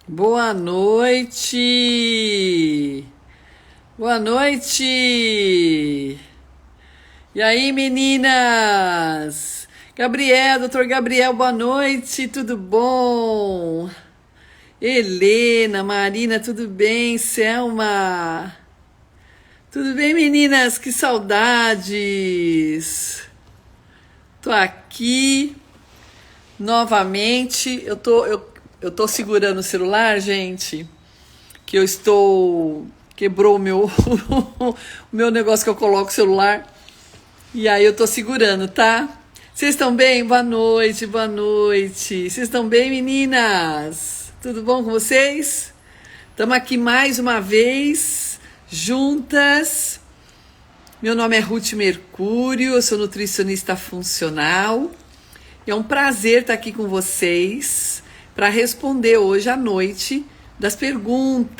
Boa noite! Boa noite! E aí, meninas? Doutor Gabriel, boa noite, tudo bom? Helena, Marina, tudo bem? Selma? Tudo bem, meninas? Que saudades! Tô aqui novamente. Eu tô segurando o celular, gente, que quebrou o meu o meu negócio que eu coloco o celular. E aí eu tô segurando, tá? Vocês estão bem? Boa noite, boa noite. Vocês estão bem, meninas? Tudo bom com vocês? Estamos aqui mais uma vez, juntas. Meu nome é Ruth Mercúrio, eu sou nutricionista funcional. É um prazer estar aqui com vocês para responder hoje à noite das perguntas.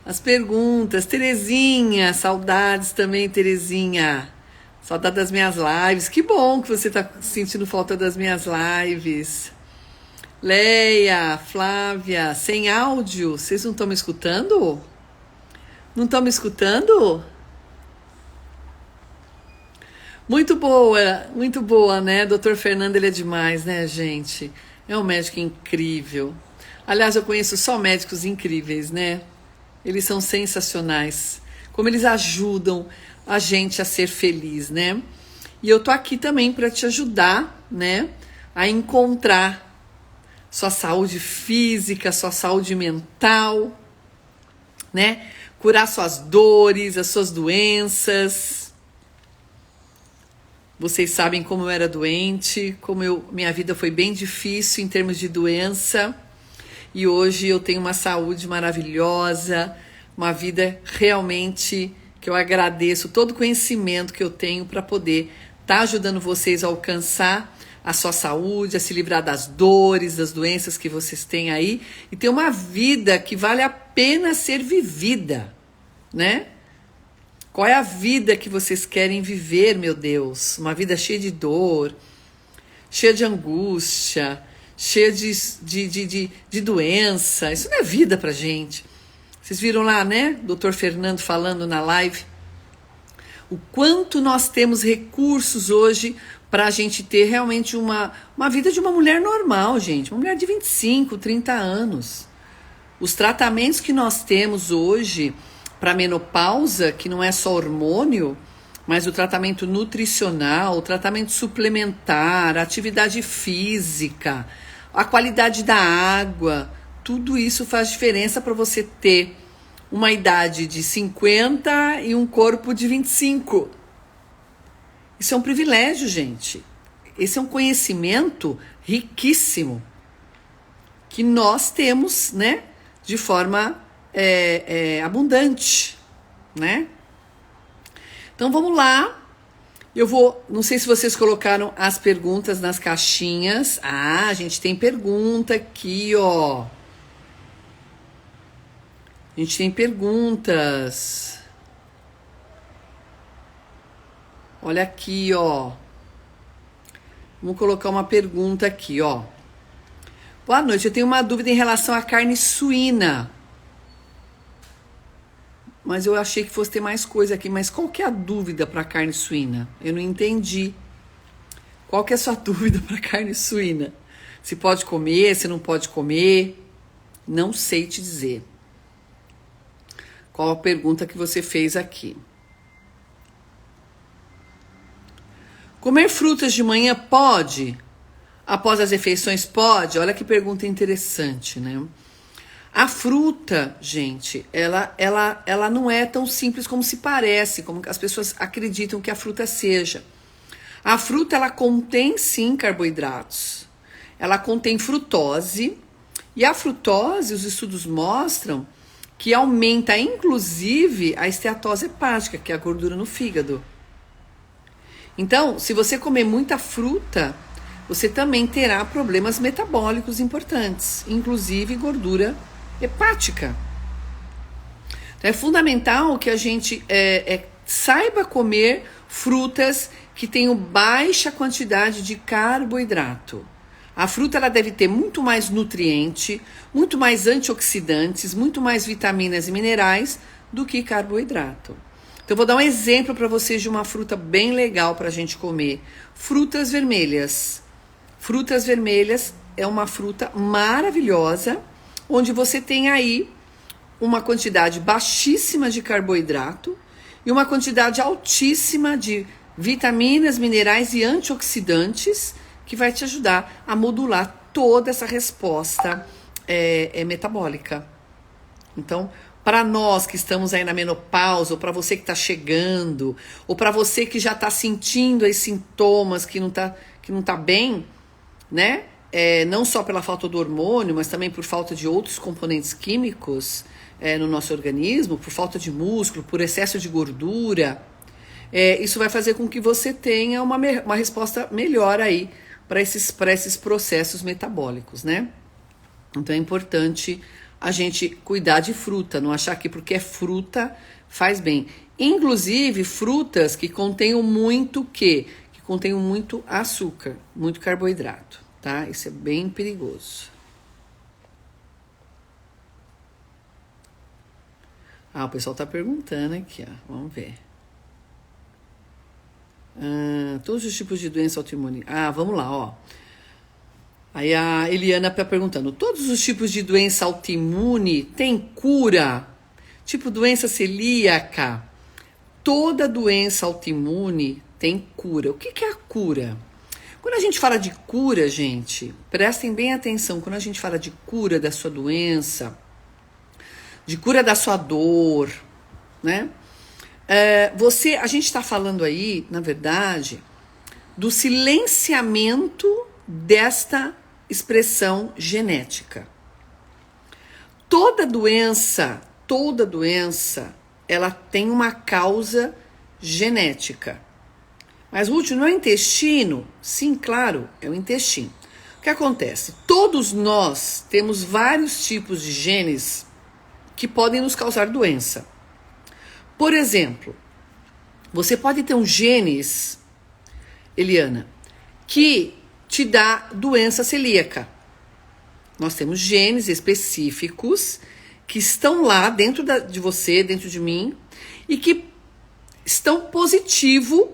As perguntas. Terezinha, saudades também, Terezinha. Saudade das minhas lives. Que bom que você está sentindo falta das minhas lives. Leia, Flávia, sem áudio. Vocês não estão me escutando? Não estão me escutando? Muito boa, né? Dr. Fernando, ele é demais, né, gente? É um médico incrível. Aliás, eu conheço só médicos incríveis, né? Eles são sensacionais. Como eles ajudam a gente a ser feliz, né? E eu tô aqui também para te ajudar, né? A encontrar sua saúde física, sua saúde mental, né? Curar suas dores, as suas doenças. Vocês sabem como eu era doente, minha vida foi bem difícil em termos de doença. E hoje eu tenho uma saúde maravilhosa, uma vida realmente que eu agradeço todo o conhecimento que eu tenho para poder estar ajudando vocês a alcançar a sua saúde, a se livrar das dores, das doenças que vocês têm aí e ter uma vida que vale a pena ser vivida, né? Qual é a vida que vocês querem viver, meu Deus? Uma vida cheia de dor, cheia de angústia, cheia de doença. Isso não é vida pra gente. Vocês viram lá, né? Dr. Fernando falando na live. O quanto nós temos recursos hoje para a gente ter realmente uma vida de uma mulher normal, gente. Uma mulher de 25, 30 anos. Os tratamentos que nós temos hoje para menopausa, que não é só hormônio, mas o tratamento nutricional, o tratamento suplementar, a atividade física, a qualidade da água, tudo isso faz diferença para você ter uma idade de 50 e um corpo de 25. Isso é um privilégio, gente. Esse é um conhecimento riquíssimo que nós temos, né, de forma abundante, né? Então vamos lá. Não sei se vocês colocaram as perguntas nas caixinhas. Ah, a gente tem pergunta aqui, ó. A gente tem perguntas. Olha aqui, ó. Vamos colocar uma pergunta aqui, ó. Boa noite, eu tenho uma dúvida em relação à carne suína. Mas eu achei que fosse ter mais coisa aqui. Mas qual que é a dúvida para carne suína? Eu não entendi. Qual que é a sua dúvida para carne suína? Se pode comer, se não pode comer? Não sei te dizer. Qual a pergunta que você fez aqui? Comer frutas de manhã pode? Após as refeições pode? Olha que pergunta interessante, né? A fruta, gente, ela não é tão simples como se parece, como as pessoas acreditam que a fruta seja. A fruta, ela contém, sim, carboidratos. Ela contém frutose. E a frutose, os estudos mostram que aumenta, inclusive, a esteatose hepática, que é a gordura no fígado. Então, se você comer muita fruta, você também terá problemas metabólicos importantes, inclusive gordura hepática. Então, é fundamental que a gente saiba comer frutas que tenham baixa quantidade de carboidrato. A fruta ela deve ter muito mais nutriente, muito mais antioxidantes, muito mais vitaminas e minerais do que carboidrato. Então, eu vou dar um exemplo para vocês de uma fruta bem legal para a gente comer. Frutas vermelhas. Frutas vermelhas é uma fruta maravilhosa, onde você tem aí uma quantidade baixíssima de carboidrato e uma quantidade altíssima de vitaminas, minerais e antioxidantes, que vai te ajudar a modular toda essa resposta metabólica. Então, para nós que estamos aí na menopausa, ou para você que está chegando, ou para você que já está sentindo aí sintomas que não tá bem, né? Não só pela falta do hormônio, mas também por falta de outros componentes químicos no nosso organismo, por falta de músculo, por excesso de gordura, isso vai fazer com que você tenha uma resposta melhor aí para esses processos metabólicos, né? Então é importante a gente cuidar de fruta, não achar que porque é fruta faz bem. Inclusive frutas que contenham muito que contenham muito açúcar, muito carboidrato, tá? Isso é bem perigoso. O pessoal tá perguntando aqui, ó. Vamos ver. Todos os tipos de doença autoimune. Vamos lá, ó. Aí a Eliana tá perguntando: todos os tipos de doença autoimune têm cura? Tipo doença celíaca? Toda doença autoimune tem cura. O que é a cura? Quando a gente fala de cura, gente, prestem bem atenção. Quando a gente fala de cura da sua doença, de cura da sua dor, né? A gente está falando aí, na verdade, do silenciamento desta expressão genética. Toda doença, ela tem uma causa genética. Mas, Ruth, não é intestino? Sim, claro, é o intestino. O que acontece? Todos nós temos vários tipos de genes que podem nos causar doença. Por exemplo, você pode ter um genes, Eliana, que te dá doença celíaca. Nós temos genes específicos que estão lá dentro de você, dentro de mim, e que estão positivo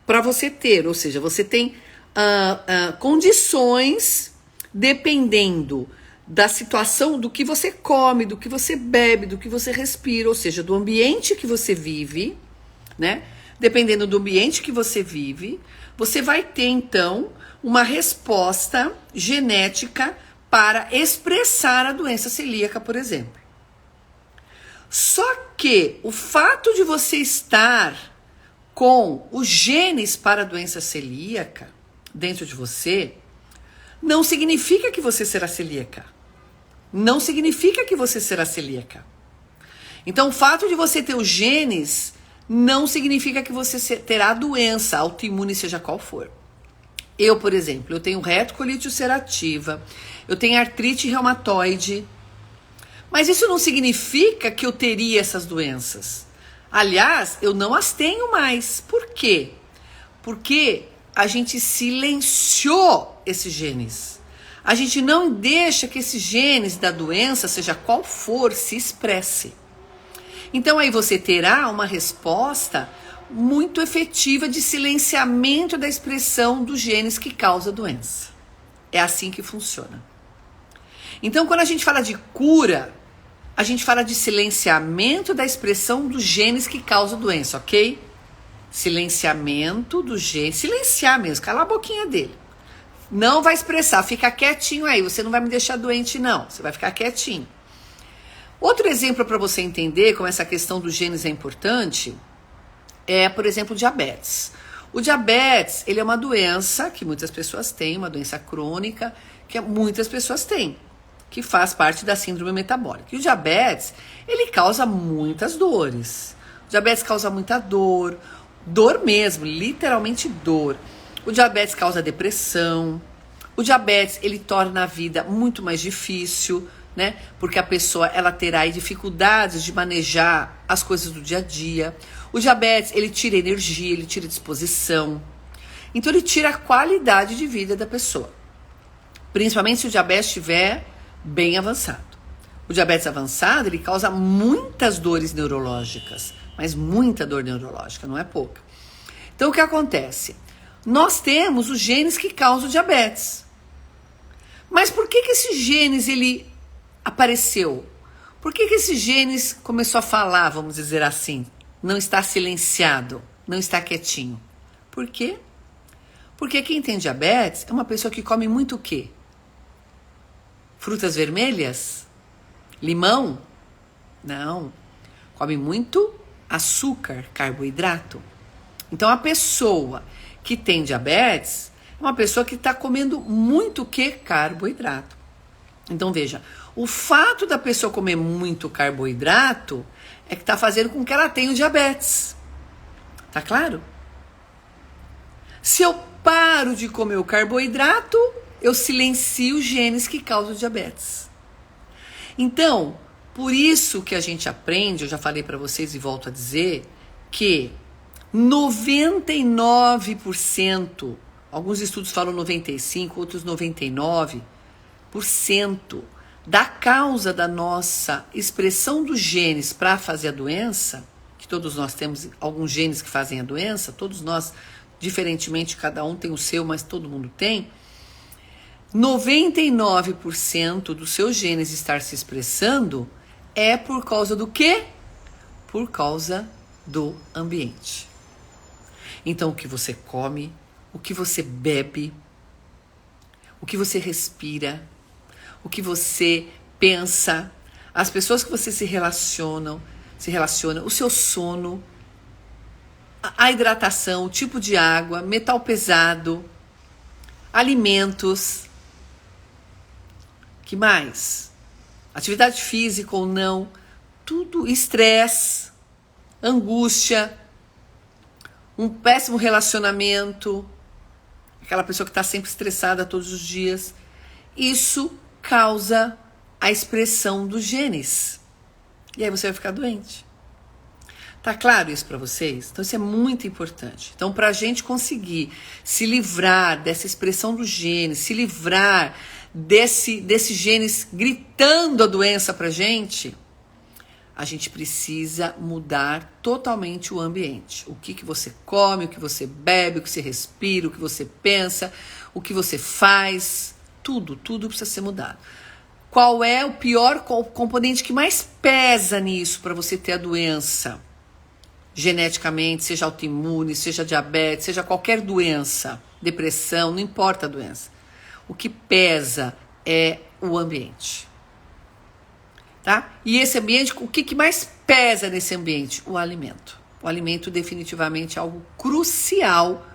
para você ter. Ou seja, você tem condições, dependendo da situação, do que você come, do que você bebe, do que você respira, ou seja, do ambiente que você vive, né? Dependendo do ambiente que você vive, você vai ter, então, uma resposta genética para expressar a doença celíaca, por exemplo. Só que o fato de você estar com os genes para a doença celíaca dentro de você, não significa que você será celíaca. Não significa que você será celíaca. Então, o fato de você ter os genes não significa que você terá a doença autoimune, seja qual for. Eu, por exemplo, eu tenho retocolite ulcerativa, eu tenho artrite reumatoide, mas isso não significa que eu teria essas doenças. Aliás, eu não as tenho mais. Por quê? Porque a gente silenciou esses genes. A gente não deixa que esses genes da doença, seja qual for, se expresse. Então aí você terá uma resposta muito efetiva de silenciamento da expressão dos genes que causa a doença. É assim que funciona. Então, quando a gente fala de cura, a gente fala de silenciamento da expressão dos genes que causam a doença, ok? Silenciamento do gene, silenciar mesmo, calar a boquinha dele. Não vai expressar, fica quietinho aí, você não vai me deixar doente não, você vai ficar quietinho. Outro exemplo para você entender como essa questão dos genes é importante é, por exemplo, o diabetes. O diabetes, ele é uma doença que muitas pessoas têm, uma doença crônica que muitas pessoas têm, que faz parte da síndrome metabólica. E o diabetes, ele causa muitas dores. O diabetes causa muita dor, dor mesmo, literalmente dor. O diabetes causa depressão. O diabetes, ele torna a vida muito mais difícil, né? Porque a pessoa, ela terá aí dificuldades de manejar as coisas do dia a dia. O diabetes, ele tira energia, ele tira disposição. Então, ele tira a qualidade de vida da pessoa. Principalmente se o diabetes estiver bem avançado. O diabetes avançado, ele causa muitas dores neurológicas, mas muita dor neurológica, não é pouca. Então, o que acontece? Nós temos os genes que causam diabetes. Mas por que esse genes, ele apareceu? Por que esse genes começou a falar, vamos dizer assim? Não está silenciado, não está quietinho. Por quê? Porque quem tem diabetes é uma pessoa que come muito o quê? Frutas vermelhas? Limão? Não. Come muito açúcar, carboidrato. Então, a pessoa que tem diabetes é uma pessoa que está comendo muito o quê? Carboidrato. Então, veja, o fato da pessoa comer muito carboidrato é que está fazendo com que ela tenha o diabetes. Tá claro? Se eu paro de comer o carboidrato, eu silencio os genes que causam diabetes. Então, por isso que a gente aprende, eu já falei para vocês e volto a dizer, que 99%, alguns estudos falam 95%, outros 99%, da causa da nossa expressão dos genes para fazer a doença, que todos nós temos alguns genes que fazem a doença, todos nós, diferentemente, cada um tem o seu, mas todo mundo tem, 99% dos seus genes estar se expressando é por causa do quê? Por causa do ambiente. Então, o que você come, o que você bebe, o que você respira, o que você pensa, as pessoas que você se relaciona, o seu sono, a hidratação, o tipo de água, metal pesado, alimentos, que mais? Atividade física ou não, tudo, estresse, angústia, um péssimo relacionamento, aquela pessoa que está sempre estressada todos os dias, isso causa a expressão dos genes. E aí você vai ficar doente. Tá claro isso para vocês? Então isso é muito importante. Então, para a gente conseguir se livrar dessa expressão dos genes, se livrar desse genes gritando a doença pra gente, a gente precisa mudar totalmente o ambiente. O que você come, o que você bebe, o que você respira, o que você pensa, o que você faz, tudo precisa ser mudado. Qual é o pior componente que mais pesa nisso para você ter a doença? Geneticamente, seja autoimune, seja diabetes, seja qualquer doença, depressão, não importa a doença. O que pesa é o ambiente. Tá? E esse ambiente, o que mais pesa nesse ambiente? O alimento. O alimento definitivamente é algo crucial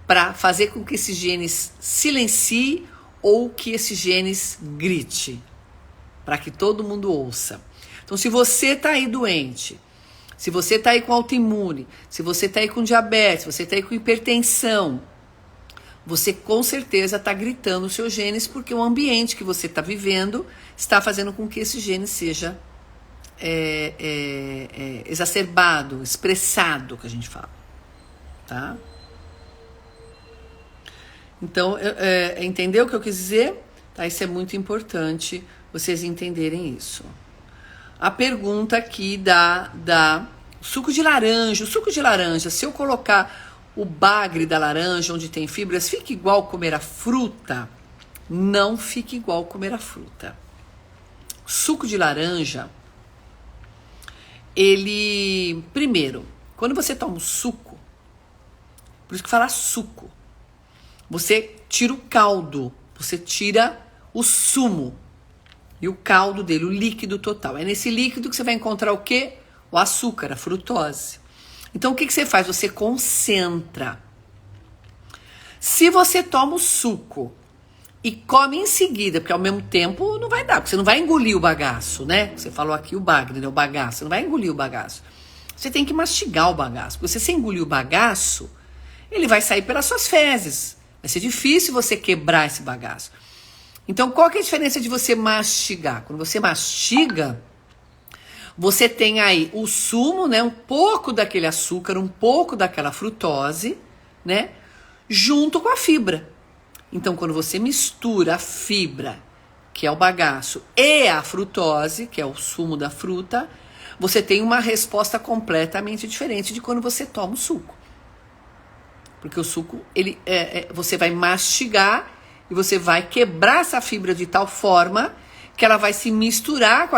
para fazer com que esses genes silencie ou que esses genes grite, para que todo mundo ouça. Então, se você está aí doente, se você está aí com autoimune, se você está aí com diabetes, se você está aí com hipertensão, você com certeza está gritando os seus genes, porque o ambiente que você está vivendo está fazendo com que esse gene seja exacerbado, expressado, que a gente fala. Tá? Então, entendeu o que eu quis dizer? Tá? Isso é muito importante vocês entenderem isso. A pergunta aqui da suco de laranja. O suco de laranja, se eu colocar o bagre da laranja, onde tem fibras, fica igual comer a fruta? Não fica igual comer a fruta. Suco de laranja, ele... Primeiro, quando você toma um suco, por isso que fala suco, você tira o caldo, você tira o sumo e o caldo dele, o líquido total. É nesse líquido que você vai encontrar o quê? O açúcar, a frutose. Então, o que você faz? Você concentra. Se você toma o suco e come em seguida, porque ao mesmo tempo não vai dar, porque você não vai engolir o bagaço, né? Você falou aqui o bagre, né? O bagaço. Você não vai engolir o bagaço. Você tem que mastigar o bagaço. Porque se você engolir o bagaço, ele vai sair pelas suas fezes. Vai ser difícil você quebrar esse bagaço. Então, qual que é a diferença de você mastigar? Quando você mastiga, você tem aí o sumo, né? Um pouco daquele açúcar, um pouco daquela frutose, né? Junto com a fibra. Então, quando você mistura a fibra, que é o bagaço, e a frutose, que é o sumo da fruta, você tem uma resposta completamente diferente de quando você toma o suco. Porque o suco, você vai mastigar e você vai quebrar essa fibra de tal forma que ela vai se misturar com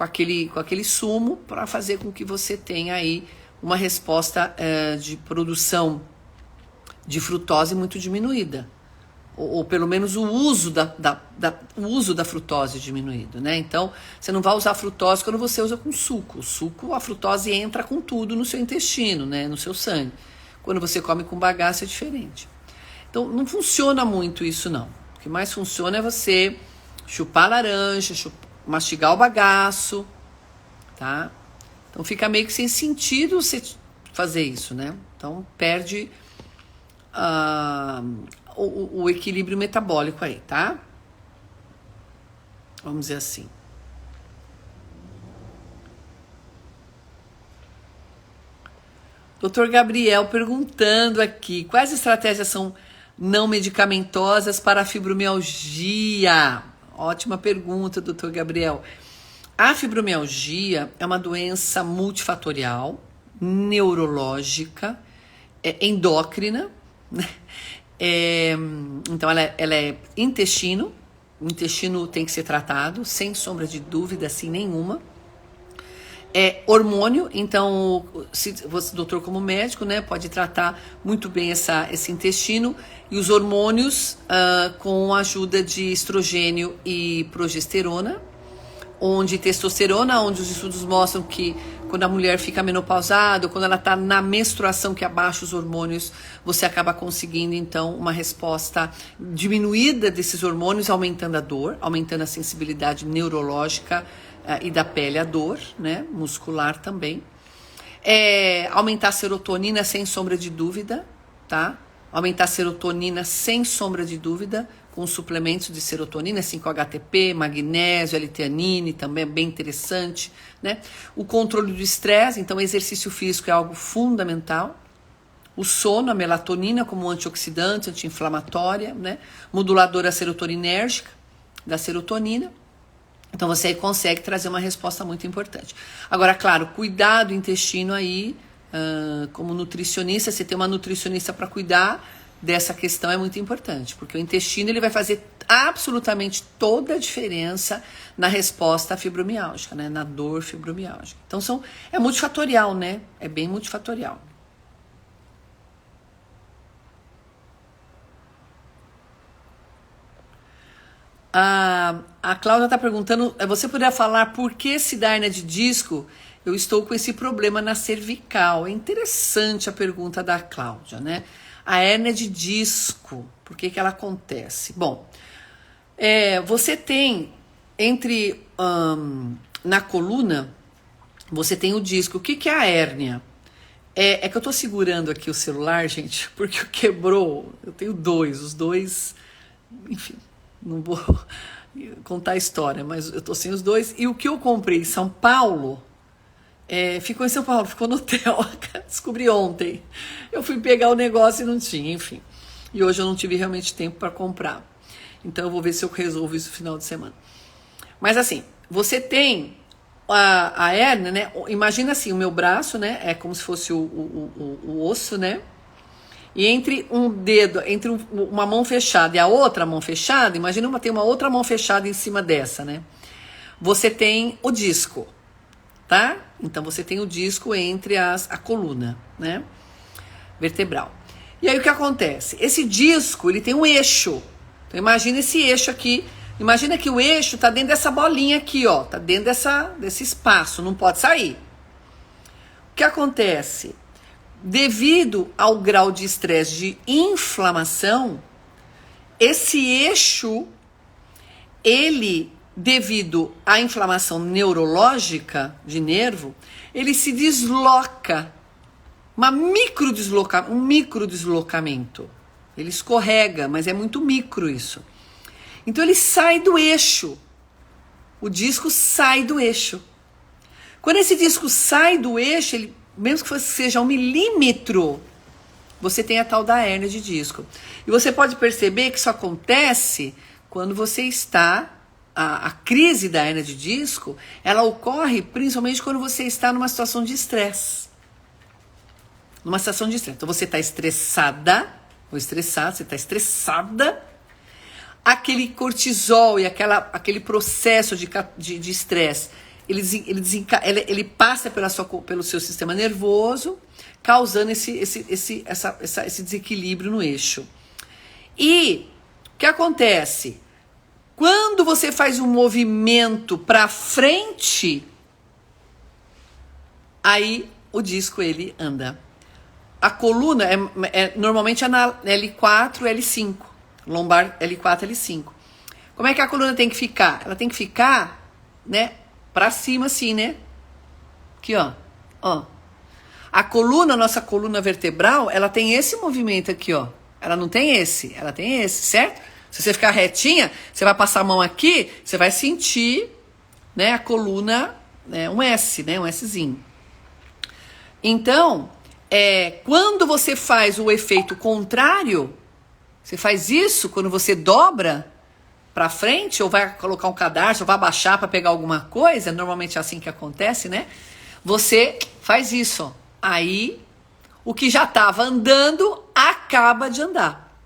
aquele sumo para fazer com que você tenha aí uma resposta de produção de frutose muito diminuída. Ou pelo menos o uso o uso da frutose diminuído, né? Então, você não vai usar frutose quando você usa com suco. O suco, a frutose entra com tudo no seu intestino, né? No seu sangue. Quando você come com bagaço é diferente. Então, não funciona muito isso, não. O que mais funciona é você chupar a laranja, mastigar o bagaço, tá? Então, fica meio que sem sentido você fazer isso, né? Então, perde o equilíbrio metabólico aí, tá? Vamos dizer assim. Dr. Gabriel perguntando aqui, quais estratégias são não medicamentosas para a fibromialgia? Ótima pergunta, Dr. Gabriel. A fibromialgia é uma doença multifatorial, neurológica, endócrina, né? Então ela é intestino. O intestino tem que ser tratado, sem sombra de dúvida, assim, nenhuma. É hormônio, então se você, doutor, como médico, né, pode tratar muito bem esse intestino e os hormônios com a ajuda de estrogênio e progesterona, onde testosterona, onde os estudos mostram que quando a mulher fica menopausada, ou quando ela está na menstruação que abaixa os hormônios, você acaba conseguindo então uma resposta diminuída desses hormônios, aumentando a dor, aumentando a sensibilidade neurológica e da pele à dor, né, muscular também. Aumentar a serotonina sem sombra de dúvida, tá? Aumentar a serotonina sem sombra de dúvida, com suplementos de serotonina, 5-HTP, magnésio, L-teanine, também é bem interessante, né? O controle do estresse, então exercício físico é algo fundamental. O sono, a melatonina como antioxidante, anti-inflamatória, né? Moduladora serotoninérgica da serotonina. Então você consegue trazer uma resposta muito importante. Agora, claro, cuidar do intestino aí, como nutricionista, você tem uma nutricionista para cuidar dessa questão é muito importante, porque o intestino ele vai fazer absolutamente toda a diferença na resposta fibromialgica, né? Na dor fibromialgica. Então é multifatorial, né? É bem multifatorial. A Cláudia está perguntando, você poderia falar por que se dá hérnia de disco? Eu estou com esse problema na cervical. É interessante a pergunta da Cláudia, né? A hérnia de disco, por que ela acontece? Bom, você tem na coluna, você tem o disco. O que é a hérnia? É que eu tô segurando aqui o celular, gente, porque quebrou. Eu tenho os dois, enfim, não vou contar a história, mas eu tô sem os dois. E o que eu comprei em São Paulo, ficou em São Paulo, ficou no hotel. Descobri ontem. Eu fui pegar o negócio e não tinha, enfim. E hoje eu não tive realmente tempo para comprar. Então eu vou ver se eu resolvo isso no final de semana. Mas assim, você tem a hérnia, né? Imagina assim, o meu braço, né? É como se fosse o osso, né? E entre um dedo, entre uma mão fechada e a outra mão fechada, imagina tem uma outra mão fechada em cima dessa, né? Você tem o disco, tá? Então você tem o disco entre a coluna, né? Vertebral. E aí o que acontece? Esse disco, ele tem um eixo. Então imagina esse eixo aqui. Imagina que o eixo tá dentro dessa bolinha aqui, ó. Tá dentro desse espaço, não pode sair. O que acontece? Devido ao grau de estresse de inflamação, esse eixo, ele, devido à inflamação neurológica de nervo, ele se desloca, um micro deslocamento. Ele escorrega, mas é muito micro isso. Então ele sai do eixo. O disco sai do eixo. Quando esse disco sai do eixo, ele, mesmo que seja 1 milímetro, você tem a tal da hérnia de disco. E você pode perceber que isso acontece quando você está... A crise da hérnia de disco, ela ocorre principalmente quando você está numa situação de estresse. Numa situação de estresse. Então você está estressada, ou estressado, você está estressada, aquele cortisol e aquele processo de estresse, ele passa pelo seu sistema nervoso, causando esse desequilíbrio no eixo. E o que acontece? Quando você faz um movimento para frente, aí o disco ele anda. A coluna normalmente é na L4, L5, lombar L4, L5. Como é que a coluna tem que ficar? Ela tem que ficar, né, para cima assim, né? Aqui, ó. A coluna, nossa coluna vertebral, ela tem esse movimento aqui, ó. Ela não tem esse, ela tem esse, certo? Se você ficar retinha, você vai passar a mão aqui, você vai sentir, né, a coluna, né, um S, né, um Szinho. Então, quando você faz o efeito contrário, você faz isso quando você dobra para frente, ou vai colocar um cadarço, ou vai abaixar para pegar alguma coisa, normalmente é assim que acontece, né? Você faz isso, ó. Aí, o que já estava andando, acaba de andar.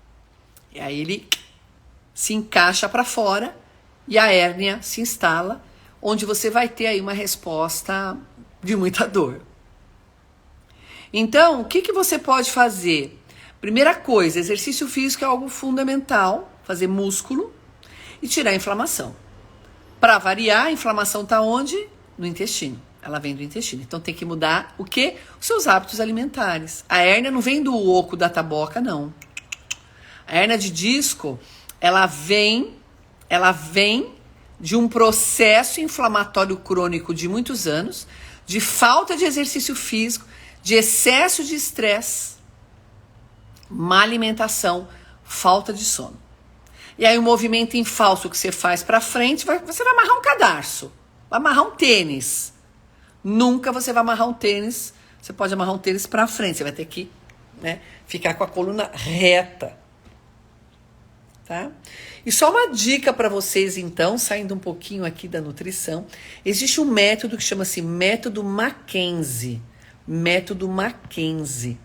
E aí ele se encaixa para fora e a hérnia se instala, onde você vai ter aí uma resposta de muita dor. Então, o que você pode fazer? Primeira coisa, exercício físico é algo fundamental, fazer músculo e tirar a inflamação. Para variar, a inflamação está onde? No intestino. Ela vem do intestino. Então tem que mudar o quê? Os seus hábitos alimentares. A hérnia não vem do oco da taboca, não. A hérnia de disco, ela vem de um processo inflamatório crônico de muitos anos, de falta de exercício físico, de excesso de estresse, má alimentação, falta de sono. E aí o movimento em falso que você faz para frente, você vai amarrar um cadarço, vai amarrar um tênis. Nunca você vai amarrar um tênis, você pode amarrar um tênis para frente, você vai ter que, né, ficar com a coluna reta. Tá? E só uma dica para vocês, então, saindo um pouquinho aqui da nutrição, existe um método que chama-se método Mackenzie. Método Mackenzie.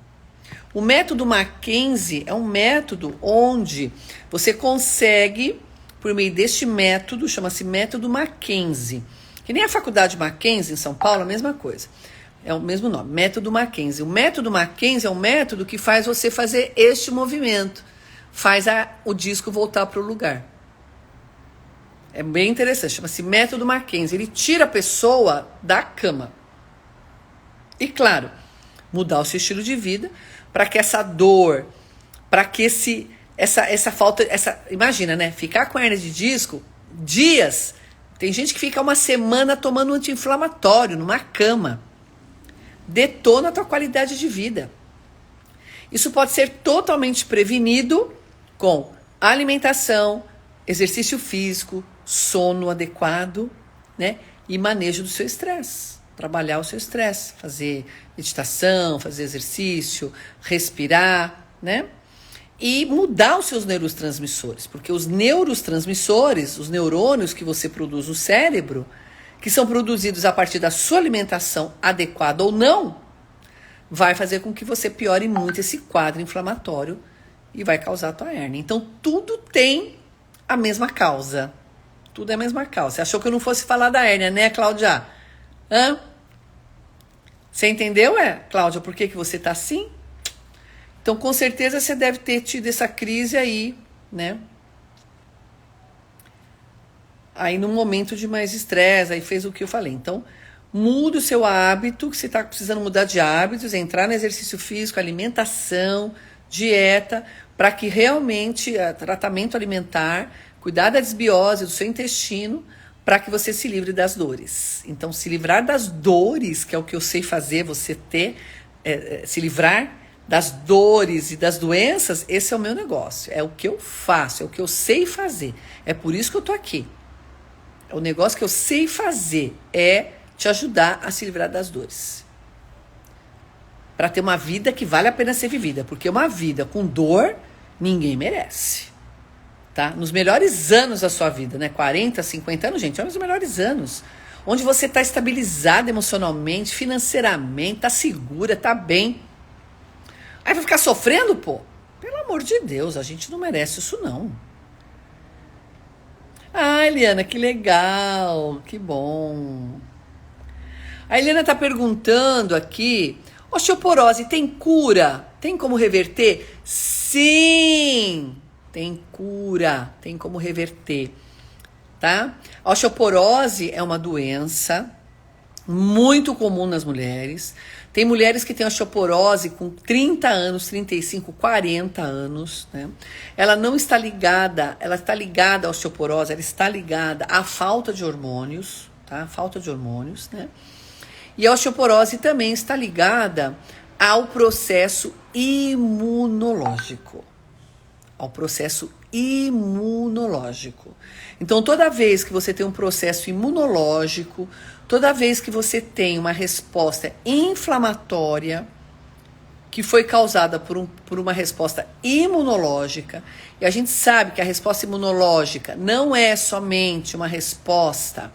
O método Mackenzie é um método onde você consegue, por meio deste método, chama-se método Mackenzie. Que nem a faculdade Mackenzie em São Paulo, a mesma coisa. É o mesmo nome, método Mackenzie. O método Mackenzie é um método que faz você fazer este movimento. Faz o disco voltar para o lugar. É bem interessante, chama-se método Mackenzie. Ele tira a pessoa da cama. E claro, mudar o seu estilo de vida para que essa dor, para que essa falta, imagina, né? Ficar com hérnia de disco dias. Tem gente que fica uma semana tomando anti-inflamatório numa cama. Detona a tua qualidade de vida. Isso pode ser totalmente prevenido com alimentação, exercício físico, sono adequado, né? E manejo do seu estresse. Trabalhar o seu estresse, fazer meditação, fazer exercício, respirar, né? E mudar os seus neurotransmissores, porque os neurotransmissores, os neurônios que você produz no cérebro, que são produzidos a partir da sua alimentação adequada ou não, vai fazer com que você piore muito esse quadro inflamatório e vai causar a tua hérnia. Então, tudo tem a mesma causa. Tudo é a mesma causa. Você achou que eu não fosse falar da hérnia, né, Cláudia? Hã? Você entendeu, Cláudia, por que você tá assim? Então, com certeza, você deve ter tido essa crise aí, né? Aí, num momento de mais estresse, aí fez o que eu falei. Então, muda o seu hábito, que você está precisando mudar de hábitos, entrar no exercício físico, alimentação, dieta, para que realmente, tratamento alimentar, cuidar da desbiose do seu intestino, para que você se livre das dores. Então, se livrar das dores, que é o que eu sei fazer, você se livrar das dores e das doenças, esse é o meu negócio. É o que eu faço, é o que eu sei fazer. É por isso que eu tô aqui. O negócio que eu sei fazer é te ajudar a se livrar das dores. para ter uma vida que vale a pena ser vivida, porque uma vida com dor ninguém merece, tá? Nos melhores anos da sua vida, né? 40, 50 anos, gente, olha os melhores anos, onde você está estabilizado emocionalmente, financeiramente, está segura, está bem. Aí vai ficar sofrendo, pô? Pelo amor de Deus, a gente não merece isso, não. Ah, Eliana, que legal, que bom. A Eliana tá perguntando aqui, osteoporose tem cura? Tem como reverter? Sim, tem cura, tem como reverter, tá? A osteoporose é uma doença muito comum nas mulheres. Tem mulheres que têm osteoporose com 30 anos, 35, 40 anos, né? Ela não está ligada, ela está ligada à osteoporose, ela está ligada à falta de hormônios, tá? Falta de hormônios, né? E a osteoporose também está ligada ao processo imunológico. Ao processo imunológico. Então, toda vez que você tem um processo imunológico, toda vez que você tem uma resposta inflamatória que foi causada por uma resposta imunológica, e a gente sabe que a resposta imunológica não é somente uma resposta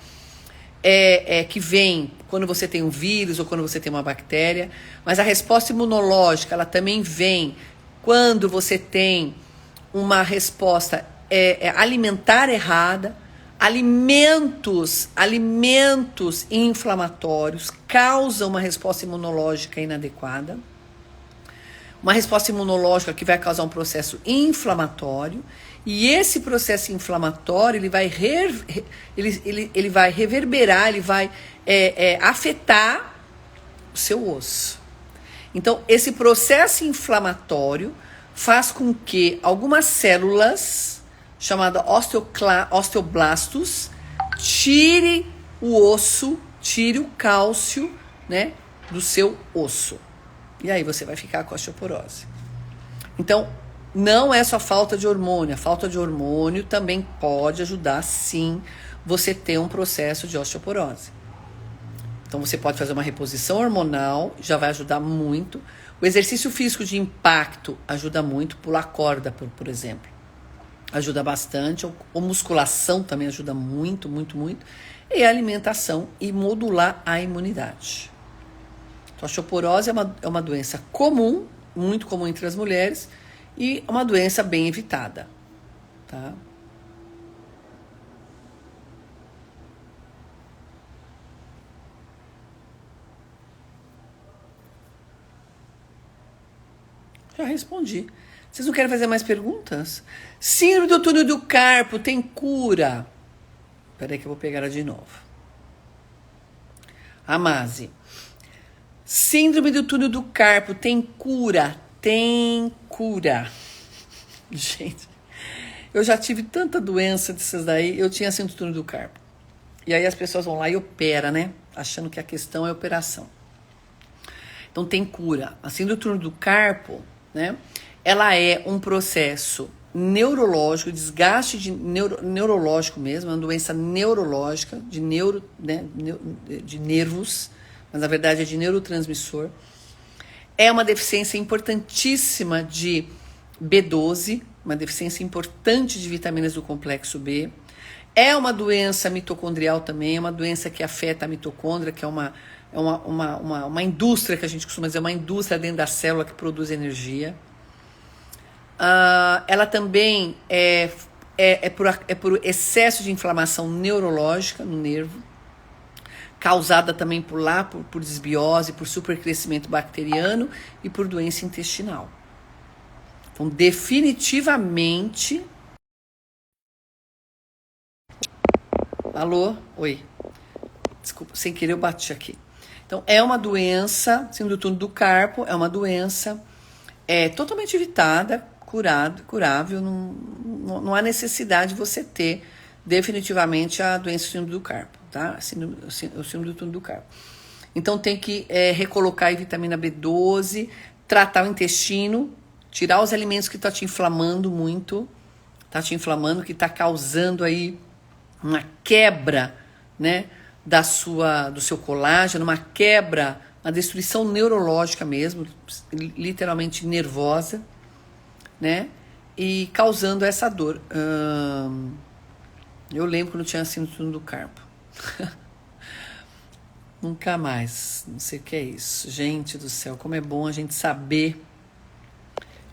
que vem quando você tem um vírus ou quando você tem uma bactéria, mas a resposta imunológica ela também vem quando você tem uma resposta alimentar errada. Alimentos inflamatórios causam uma resposta imunológica inadequada. Uma resposta imunológica que vai causar um processo inflamatório. E esse processo inflamatório ele vai reverberar, ele vai afetar o seu osso. Então, esse processo inflamatório faz com que algumas células, chamadas osteoblastos, tire o osso, tire o cálcio, né, do seu osso. E aí você vai ficar com osteoporose. Então, não é só falta de hormônio. A falta de hormônio também pode ajudar, sim, você ter um processo de osteoporose. Então, você pode fazer uma reposição hormonal, já vai ajudar muito. O exercício físico de impacto ajuda muito. Pular corda, por exemplo, ajuda bastante. A musculação também ajuda muito, muito, muito. E a alimentação e modular a imunidade. Então, a osteoporose é uma doença comum, muito comum entre as mulheres, e uma doença bem evitada, tá? Já respondi. Vocês não querem fazer mais perguntas? Síndrome do túnel do carpo tem cura? Peraí que eu vou pegar ela de novo. Amase. Síndrome do túnel do carpo tem cura? Tem cura. Gente, eu já tive tanta doença dessas daí. Eu tinha síndrome do túnel do carpo. E aí as pessoas vão lá e operam, né? Achando que a questão é operação. Então tem cura. A síndrome do túnel do carpo, né? Ela é um processo neurológico, desgaste neurológico mesmo, é uma doença neurológica, de nervos, mas na verdade é de neurotransmissor. É uma deficiência importantíssima de B12, uma deficiência importante de vitaminas do complexo B. É uma doença mitocondrial também, é uma doença que afeta a mitocôndria, que é uma indústria, que a gente costuma dizer, uma indústria dentro da célula que produz energia. Ela também é por excesso de inflamação neurológica no nervo, causada também por desbiose, por supercrescimento bacteriano e por doença intestinal. Então, definitivamente... Alô? Oi. Desculpa, sem querer eu bati aqui. Então, é uma doença, síndrome do túnel do carpo, é uma doença totalmente evitada, curável, não há necessidade de você ter definitivamente a doença do síndrome do carpo, tá? O síndrome do túnel do carpo. Então tem que recolocar a vitamina B12, tratar o intestino, tirar os alimentos que estão te inflamando muito, que está causando aí uma quebra, né, do seu colágeno, uma quebra uma destruição neurológica mesmo, literalmente nervosa, né? E causando essa dor. Eu lembro quando tinha síndrome do carpo. Nunca mais, não sei o que é isso. Gente do céu, como é bom a gente saber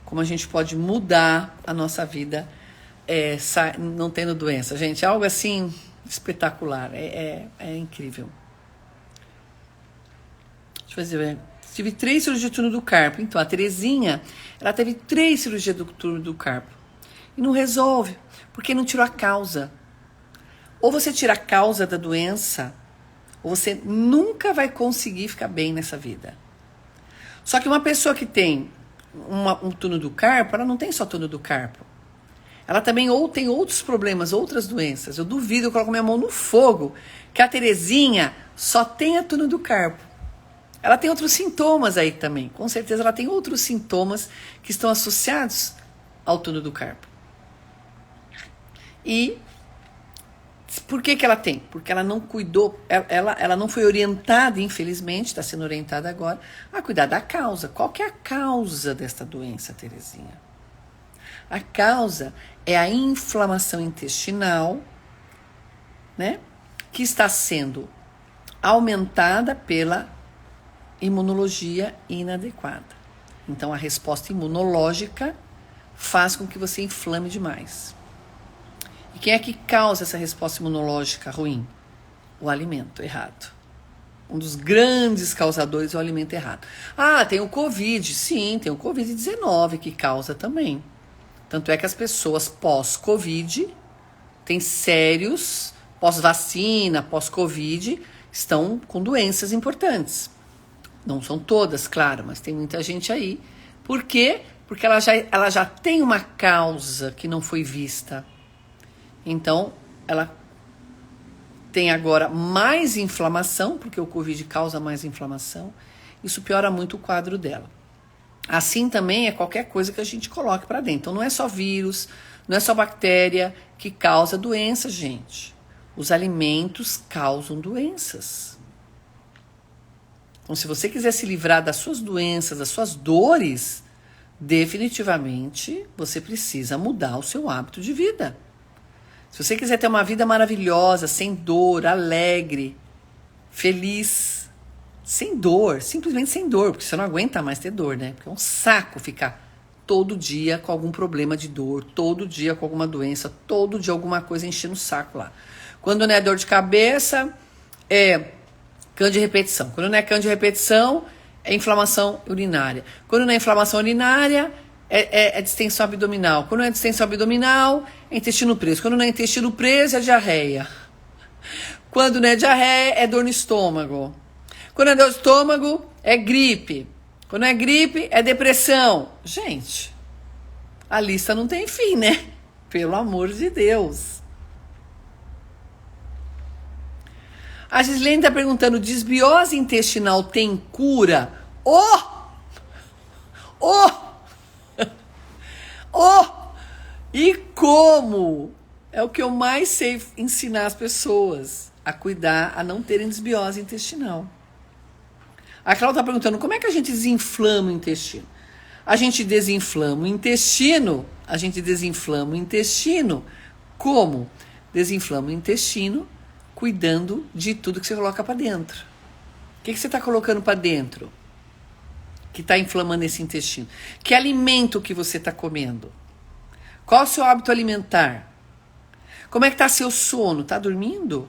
como a gente pode mudar a nossa vida não tendo doença. Gente, é algo assim espetacular, é incrível. Deixa eu ver. Tive 3 cirurgias de túnel do carpo. Então, a Terezinha, ela teve 3 cirurgias do túnel do carpo. E não resolve, porque não tirou a causa. Ou você tira a causa da doença, ou você nunca vai conseguir ficar bem nessa vida. Só que uma pessoa que tem um túnel do carpo, ela não tem só túnel do carpo. Ela também tem outros problemas, outras doenças. Eu duvido, eu coloco minha mão no fogo, que a Terezinha só tenha túnel do carpo. Ela tem outros sintomas aí também. Com certeza ela tem outros sintomas que estão associados ao túnel do carpo. E por que ela tem? Porque ela não cuidou, ela não foi orientada, infelizmente, está sendo orientada agora, a cuidar da causa. Qual que é a causa desta doença, Terezinha? A causa é a inflamação intestinal, né? Que está sendo aumentada pela imunologia inadequada. Então, a resposta imunológica faz com que você inflame demais. E quem é que causa essa resposta imunológica ruim? O alimento errado. Um dos grandes causadores é o alimento errado. Ah, tem o Covid. Sim, tem o Covid-19 que causa também. Tanto é que as pessoas pós-Covid têm sérios, pós-vacina, pós-Covid, estão com doenças importantes. Não são todas, claro, mas tem muita gente aí. Por quê? Porque ela já tem uma causa que não foi vista. Então, ela tem agora mais inflamação, porque o Covid causa mais inflamação. Isso piora muito o quadro dela. Assim também é qualquer coisa que a gente coloque para dentro. Então, não é só vírus, não é só bactéria que causa doença, gente. Os alimentos causam doenças. Então, se você quiser se livrar das suas doenças, das suas dores, definitivamente você precisa mudar o seu hábito de vida. Se você quiser ter uma vida maravilhosa, sem dor, alegre, feliz, sem dor, simplesmente sem dor, porque você não aguenta mais ter dor, né? Porque é um saco ficar todo dia com algum problema de dor, todo dia com alguma doença, todo dia alguma coisa enchendo o saco lá. Quando não é dor de cabeça, é câncer de repetição. Quando não é câncer de repetição, é inflamação urinária. Quando não é inflamação urinária, é distensão abdominal. Quando não é distensão abdominal, é intestino preso. Quando não é intestino preso, é diarreia. Quando não é diarreia, é dor no estômago. Quando é dor no estômago, é gripe. Quando é gripe, é depressão. Gente, a lista não tem fim, né? Pelo amor de Deus. A Gislene está perguntando, desbiose intestinal tem cura? E como? É o que eu mais sei ensinar as pessoas a cuidar, a não terem desbiose intestinal. A Cláudia está perguntando, como é que a gente desinflama o intestino? A gente desinflama o intestino, como? Desinflama o intestino cuidando de tudo que você coloca para dentro. O que você está colocando para dentro que está inflamando esse intestino? Que alimento que você está comendo? Qual é o seu hábito alimentar? Como é que está seu sono? Está dormindo?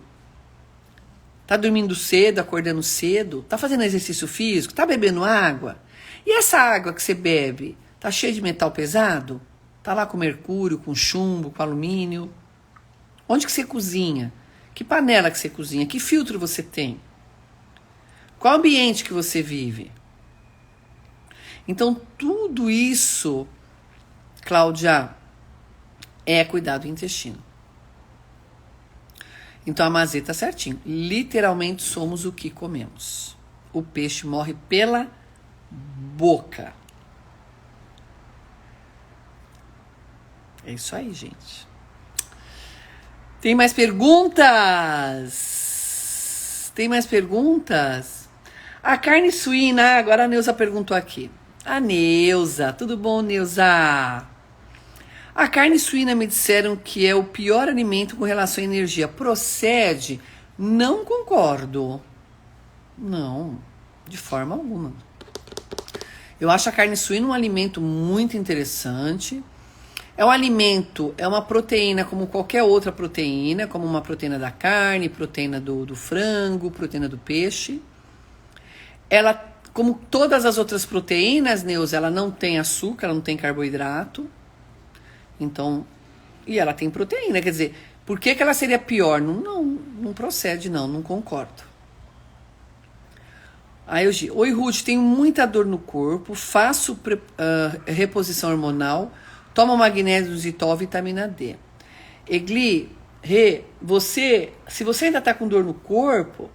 Está dormindo cedo, acordando cedo? Está fazendo exercício físico? Está bebendo água? E essa água que você bebe, está cheia de metal pesado? Está lá com mercúrio, com chumbo, com alumínio? Onde que você cozinha? Que panela que você cozinha? Que filtro você tem? Qual ambiente que você vive? Então, tudo isso, Cláudia, é cuidar do intestino. Então, a Mazê tá certinho. Literalmente somos o que comemos. O peixe morre pela boca. É isso aí, gente. Tem mais perguntas? A carne suína, agora a Neuza perguntou aqui. A Neuza, tudo bom, Neuza? A carne suína me disseram que é o pior alimento com relação à energia. Procede? Não concordo. Não, de forma alguma. Eu acho a carne suína um alimento muito interessante. É um alimento, é uma proteína como qualquer outra proteína, como uma proteína da carne, proteína do frango, proteína do peixe. Ela, como todas as outras proteínas, Neuza, ela não tem açúcar, ela não tem carboidrato. Então, e ela tem proteína, quer dizer, por que ela seria pior? Não procede, não concordo. Aí eu digo, oi Ruth, tenho muita dor no corpo, faço reposição hormonal, tomo magnésio, zitol, vitamina D. Egli, se você ainda está com dor no corpo,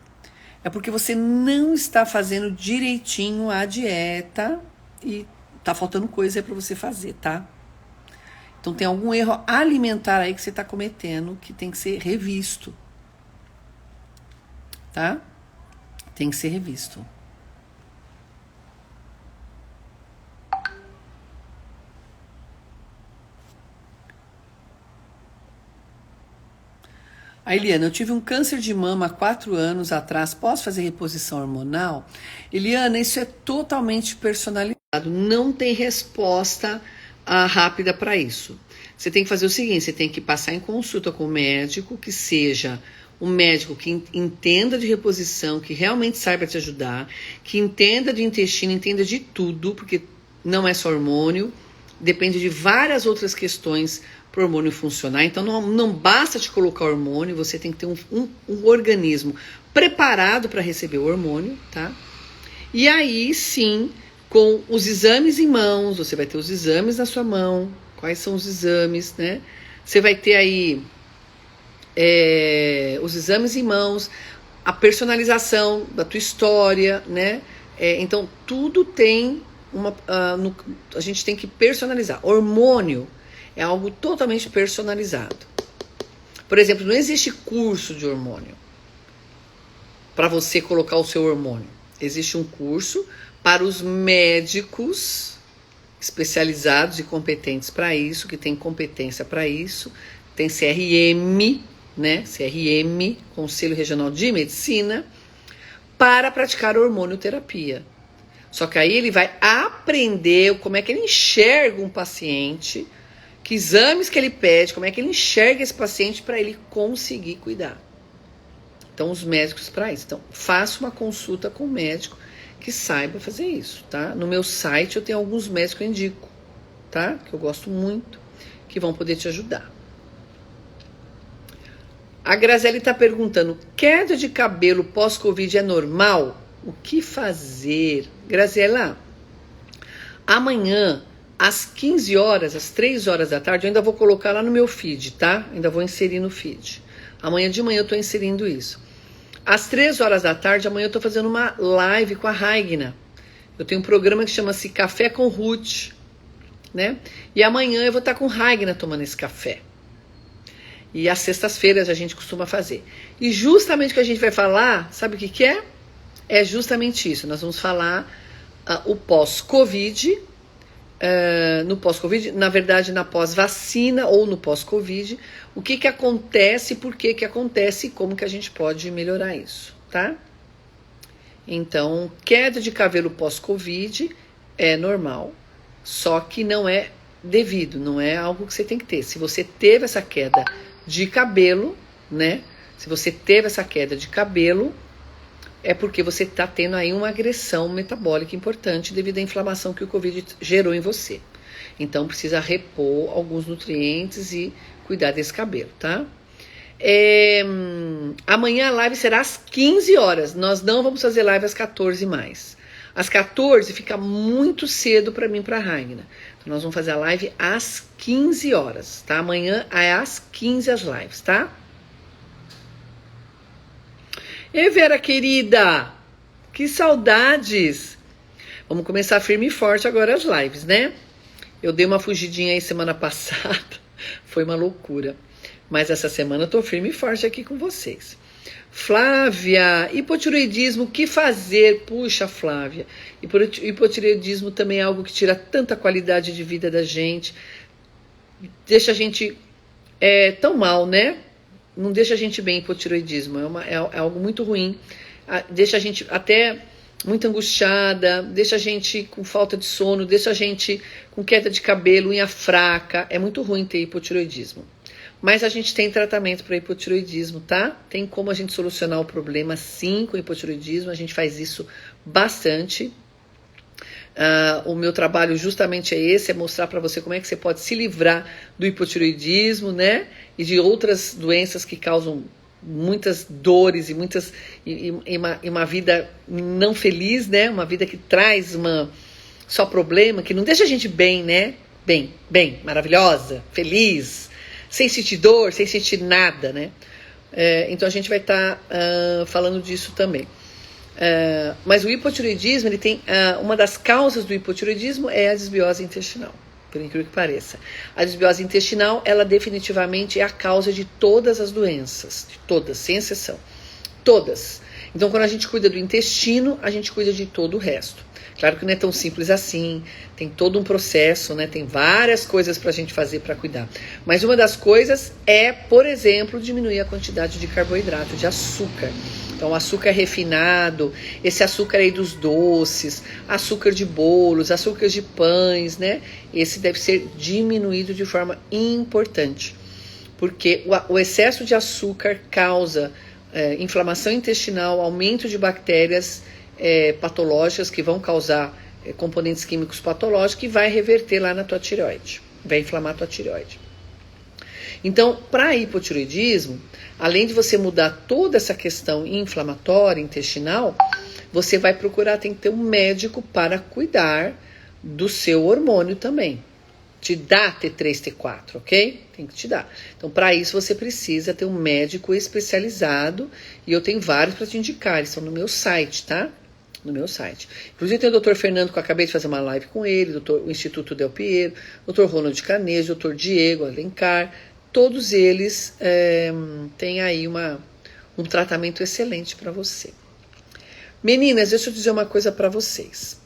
é porque você não está fazendo direitinho a dieta e tá faltando coisa aí para você fazer, tá? Então tem algum erro alimentar aí que você está cometendo que tem que ser revisto, tá? Tem que ser revisto. A Eliana, eu tive um câncer de mama há 4 anos atrás, posso fazer reposição hormonal? Eliana, isso é totalmente personalizado, não tem resposta rápida para isso. Você tem que fazer o seguinte, você tem que passar em consulta com o médico, que seja um médico que entenda de reposição, que realmente saiba te ajudar, que entenda de intestino, entenda de tudo, porque não é só hormônio, depende de várias outras questões para o hormônio funcionar. Então não basta te colocar hormônio, você tem que ter um organismo preparado para receber o hormônio, tá? E aí sim, com os exames em mãos, você vai ter os exames na sua mão, quais são os exames, né? Você vai ter aí os exames em mãos, a personalização da tua história, né? Então tudo tem a gente tem que personalizar. Hormônio é algo totalmente personalizado. Por exemplo, não existe curso de hormônio para você colocar o seu hormônio. Existe um curso para os médicos especializados e competentes para isso, que tem competência para isso. Tem CRM, né? CRM, Conselho Regional de Medicina, para praticar hormonioterapia. Só que aí ele vai aprender como é que ele enxerga um paciente, que exames que ele pede, como é que ele enxerga esse paciente para ele conseguir cuidar. Então, os médicos para isso. Então, faça uma consulta com o médico que saiba fazer isso, tá? No meu site eu tenho alguns médicos que eu indico, tá? Que eu gosto muito, que vão poder te ajudar. A Graziele está perguntando, queda de cabelo pós-Covid é normal? O que fazer? Graziela, amanhã, às 15 horas, às 3 horas da tarde, eu ainda vou colocar lá no meu feed, tá? Ainda vou inserir no feed. Amanhã de manhã eu estou inserindo isso. Às 3 horas da tarde, amanhã eu estou fazendo uma live com a Raigna. Eu tenho um programa que chama-se Café com Ruth, né? E amanhã eu vou estar com Raigna tomando esse café. E às sextas-feiras a gente costuma fazer. E justamente o que a gente vai falar, sabe o que é? É justamente isso. Nós vamos falar o pós-Covid, no pós-Covid, na verdade na pós-vacina ou no pós-Covid, o que acontece, por que acontece e como que a gente pode melhorar isso, tá? Então, queda de cabelo pós-Covid é normal, só que não é devido, não é algo que você tem que ter. Se você teve essa queda de cabelo, né? Se você teve essa queda de cabelo, é porque você está tendo aí uma agressão metabólica importante devido à inflamação que o Covid gerou em você. Então precisa repor alguns nutrientes e cuidar desse cabelo, tá? Amanhã a live será às 15 horas. Nós não vamos fazer live às 14 mais. Às 14 fica muito cedo para mim, para a Raigna. Então nós vamos fazer a live às 15 horas, tá? Amanhã é às 15 as lives, tá? E Vera querida, que saudades! Vamos começar firme e forte agora as lives, né? Eu dei uma fugidinha aí semana passada, foi uma loucura. Mas essa semana eu tô firme e forte aqui com vocês. Flávia, hipotireoidismo, o que fazer? Puxa, Flávia, hipotireoidismo também é algo que tira tanta qualidade de vida da gente, deixa a gente tão mal, né? Não deixa a gente bem, hipotireoidismo, é algo muito ruim, deixa a gente até muito angustiada, deixa a gente com falta de sono, deixa a gente com queda de cabelo, unha fraca, é muito ruim ter hipotireoidismo. Mas a gente tem tratamento para hipotireoidismo, tá? Tem como a gente solucionar o problema, sim, com hipotireoidismo. A gente faz isso bastante. O meu trabalho justamente é esse, é mostrar para você como é que você pode se livrar do hipotireoidismo, né? E de outras doenças que causam muitas dores e uma vida não feliz, né? Uma vida que traz só problema, que não deixa a gente bem, né? Bem, maravilhosa, feliz, sem sentir dor, sem sentir nada, né? Então a gente vai estar falando disso também. Mas o hipotireoidismo, ele tem uma das causas do hipotireoidismo é a desbiose intestinal, por incrível que pareça. A desbiose intestinal, ela definitivamente é a causa de todas as doenças, de todas, sem exceção, todas. Então quando a gente cuida do intestino, a gente cuida de todo o resto. Claro que não é tão simples assim, tem todo um processo, né? Tem várias coisas para a gente fazer para cuidar. Mas uma das coisas é, por exemplo, diminuir a quantidade de carboidrato, de açúcar. Então, açúcar refinado, esse açúcar aí dos doces, açúcar de bolos, açúcar de pães, né? Esse deve ser diminuído de forma importante, porque o excesso de açúcar causa inflamação intestinal, aumento de bactérias patológicas que vão causar componentes químicos patológicos que vai reverter lá na tua tireoide, vai inflamar a tua tireoide. Então, para hipotireoidismo, além de você mudar toda essa questão inflamatória, intestinal, você vai procurar, tem que ter um médico para cuidar do seu hormônio também. Te dá T3, T4, ok? Tem que te dar. Então, para isso, você precisa ter um médico especializado, e eu tenho vários para te indicar, eles estão no meu site, tá? No meu site. Inclusive tem o Dr. Fernando, que eu acabei de fazer uma live com ele, o Instituto Del Piero, Dr. Ronald Canejo, Dr. Diego Alencar, todos eles têm aí um tratamento excelente para você. Meninas, deixa eu dizer uma coisa para vocês.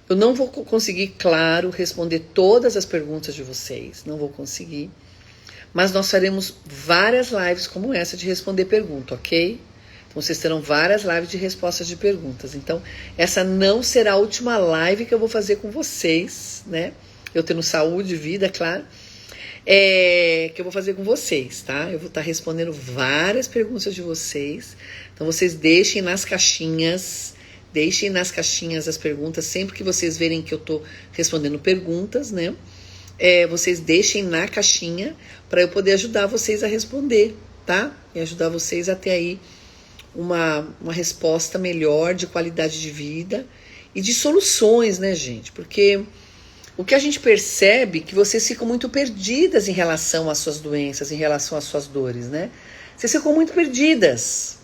Eu não vou conseguir, claro, responder todas as perguntas de vocês, não vou conseguir, mas nós faremos várias lives como essa de responder pergunta, ok? Então vocês terão várias lives de respostas de perguntas. Então, essa não será a última live que eu vou fazer com vocês, né? Eu tendo saúde e vida, claro, que eu vou fazer com vocês, tá? Eu vou estar respondendo várias perguntas de vocês. Então, vocês deixem nas caixinhas as perguntas, sempre que vocês verem que eu tô respondendo perguntas, né? Vocês deixem na caixinha para eu poder ajudar vocês a responder, tá? E ajudar vocês a ter aí uma resposta melhor, de qualidade de vida e de soluções, né, gente? Porque o que a gente percebe é que vocês ficam muito perdidas em relação às suas doenças, em relação às suas dores, né? Vocês ficam muito perdidas.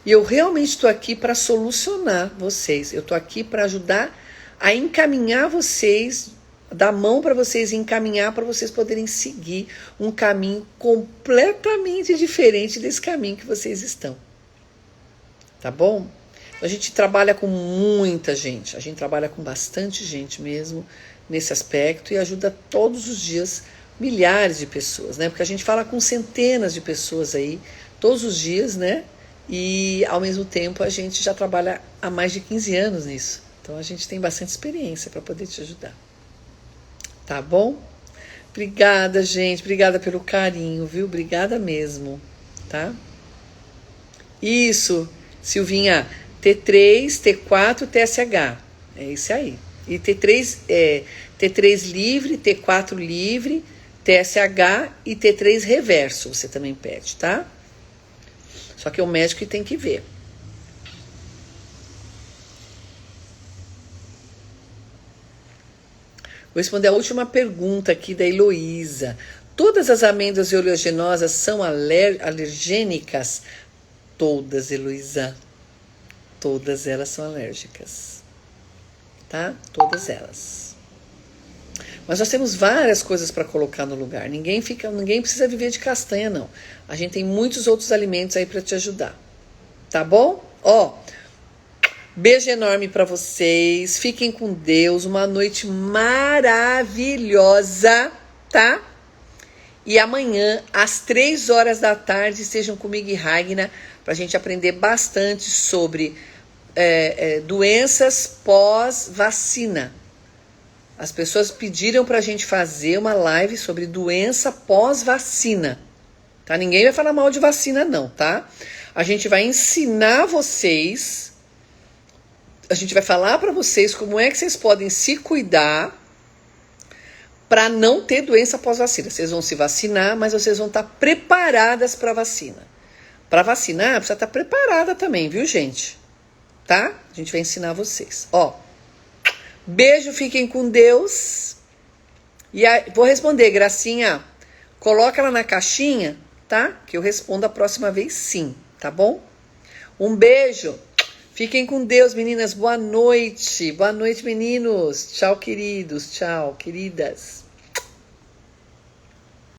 E eu realmente estou aqui para solucionar vocês. Eu estou aqui para ajudar a encaminhar vocês, dar a mão para vocês e encaminhar para vocês poderem seguir um caminho completamente diferente desse caminho que vocês estão. Tá bom? A gente trabalha com muita gente, a gente trabalha com bastante gente mesmo nesse aspecto e ajuda todos os dias milhares de pessoas, né? Porque a gente fala com centenas de pessoas aí todos os dias, né? E ao mesmo tempo a gente já trabalha há mais de 15 anos nisso. Então a gente tem bastante experiência para poder te ajudar. Tá bom? Obrigada, gente. Obrigada pelo carinho, viu? Obrigada mesmo, tá? Isso, Silvinha. T3, T4, TSH. É isso aí. E T3 livre, T4 livre, TSH e T3 reverso você também pede, tá? Só que é o médico que tem que ver. Vou responder a última pergunta aqui da Heloísa. Todas as amêndoas oleaginosas são alergênicas? Todas, Heloísa. Todas elas são alérgicas. Tá? Todas elas. Mas nós temos várias coisas para colocar no lugar. Ninguém precisa viver de castanha, não. A gente tem muitos outros alimentos aí para te ajudar. Tá bom? Ó, beijo enorme para vocês. Fiquem com Deus. Uma noite maravilhosa, tá? E amanhã, às 3 horas da tarde, estejam comigo e Ragna para a gente aprender bastante sobre doenças pós-vacina. As pessoas pediram para a gente fazer uma live sobre doença pós-vacina. Tá? Ninguém vai falar mal de vacina, não, tá? A gente vai ensinar vocês, a gente vai falar para vocês como é que vocês podem se cuidar para não ter doença pós-vacina. Vocês vão se vacinar, mas vocês vão estar preparadas para a vacina. Para vacinar, precisa estar preparada também, viu, gente? Tá? A gente vai ensinar vocês. Ó, beijo, fiquem com Deus. E vou responder, Gracinha. Coloca ela na caixinha, tá? Que eu respondo a próxima vez sim, tá bom? Um beijo. Fiquem com Deus, meninas. Boa noite. Boa noite, meninos. Tchau, queridos. Tchau, queridas.